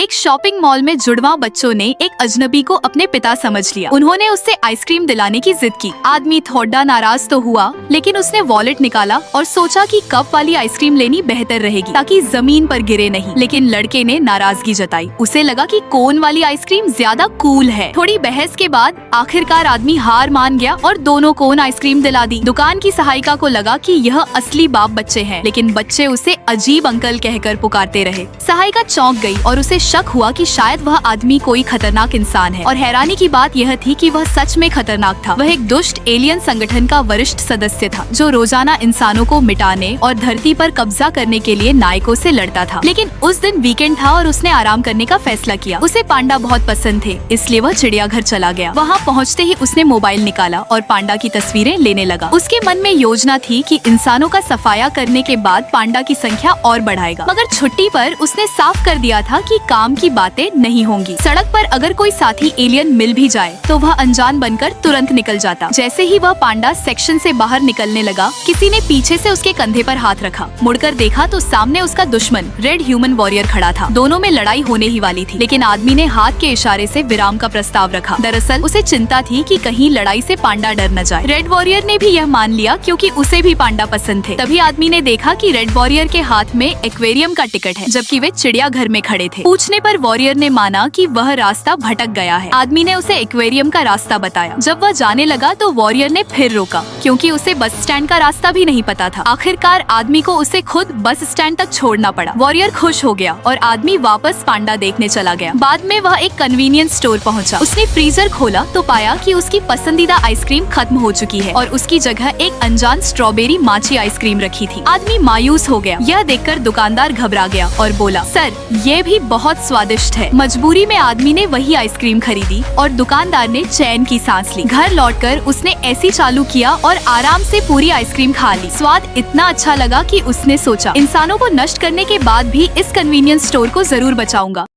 एक shopping mall में जुड़वा बच्चों ने एक अजनबी को अपने पिता समझ लिया। उन्होंने उससे आइसक्रीम दिलाने की जिद की। आदमी थोड़ा नाराज तो हुआ, लेकिन उसने वॉलेट निकाला और सोचा कि कप वाली आइसक्रीम लेनी बेहतर रहेगी ताकि जमीन पर गिरे नहीं। लेकिन लड़के ने नाराजगी जताई। उसे लगा कि कोन वाली आइसक्रीम ज्यादा कूल है। थोड़ी बहस के बाद आखिरकार आदमी हार मान गया और दोनों कोन आइसक्रीम दिला दी। दुकान की सहायिका को लगा कि यह असली बाप बच्चे हैं, लेकिन बच्चे उसे अजीब अंकल कहकर पुकारते रहे। सहायिका चौंक गई और उसे शक हुआ कि शायद वह आदमी कोई खतरनाक इंसान है। और हैरानी की बात यह थी कि वह सच में खतरनाक था। वह एक दुष्ट एलियन संगठन का वरिष्ठ सदस्य था, जो रोजाना इंसानों को मिटाने और धरती पर कब्जा करने के लिए नायकों से लड़ता था। लेकिन उस दिन वीकेंड था और उसने आराम करने का फैसला किया। उसे पांडा बहुत पसंद थे, इसलिए वह चिड़ियाघर चला गया। वहाँ पहुँचते ही उसने मोबाइल निकाला और पांडा की तस्वीरें लेने लगा। उसके मन में योजना थी कि इंसानों का सफाया करने के बाद पांडा की संख्या और बढ़ाएगा। मगर छुट्टी पर उसने साफ कर दिया था कि काम की बातें नहीं होंगी। सड़क पर अगर कोई साथी एलियन मिल भी जाए तो वह अनजान बनकर तुरंत निकल जाता। जैसे ही वह पांडा सेक्शन से बाहर निकलने लगा, किसी ने पीछे से उसके कंधे पर हाथ रखा। मुड़कर देखा तो सामने उसका दुश्मन रेड ह्यूमन वॉरियर खड़ा था। दोनों में लड़ाई होने ही वाली थी, लेकिन आदमी ने हाथ के इशारे से विराम का प्रस्ताव रखा। दरअसल उसे चिंता थी कि कहीं लड़ाई से पांडा डर न जाए। रेड वॉरियर ने भी यह मान लिया, क्योंकि उसे भी पांडा पसंद थे। तभी आदमी ने देखा कि रेड वॉरियर के हाथ में एक्वेरियम का टिकट है, जबकि वे चिड़ियाघर में खड़े थे। पूछने पर वॉरियर ने माना कि वह रास्ता भटक गया है। आदमी ने उसे एक्वेरियम का रास्ता बताया। जब वह जाने लगा तो वॉरियर ने फिर रोका, क्योंकि उसे बस स्टैंड का रास्ता भी नहीं पता था। आखिरकार आदमी को उसे खुद बस स्टैंड तक छोड़ना पड़ा। वॉरियर खुश हो गया और आदमी वापस पांडा देखने चला गया। बाद में वह एक कन्वीनियंस स्टोर पहुंचा। उसने फ्रीजर खोला तो पाया कि उसकी पसंदीदा आइसक्रीम खत्म हो चुकी है और उसकी जगह एक अनजान स्ट्रॉबेरी माची आइसक्रीम रखी थी। आदमी मायूस हो गया। यह देखकर दुकानदार घबरा गया और बोला, सर, ये भी बहुत स्वादिष्ट है। मजबूरी में आदमी ने वही आइसक्रीम खरीदी और दुकानदार ने चैन की सांस ली। घर लौटकर उसने ऐसी चालू किया और आराम से पूरी आइसक्रीम खा ली। स्वाद इतना अच्छा लगा कि उसने सोचा, इंसानों को नष्ट करने के बाद भी इस कन्वीनियंस स्टोर को जरूर बचाऊंगा।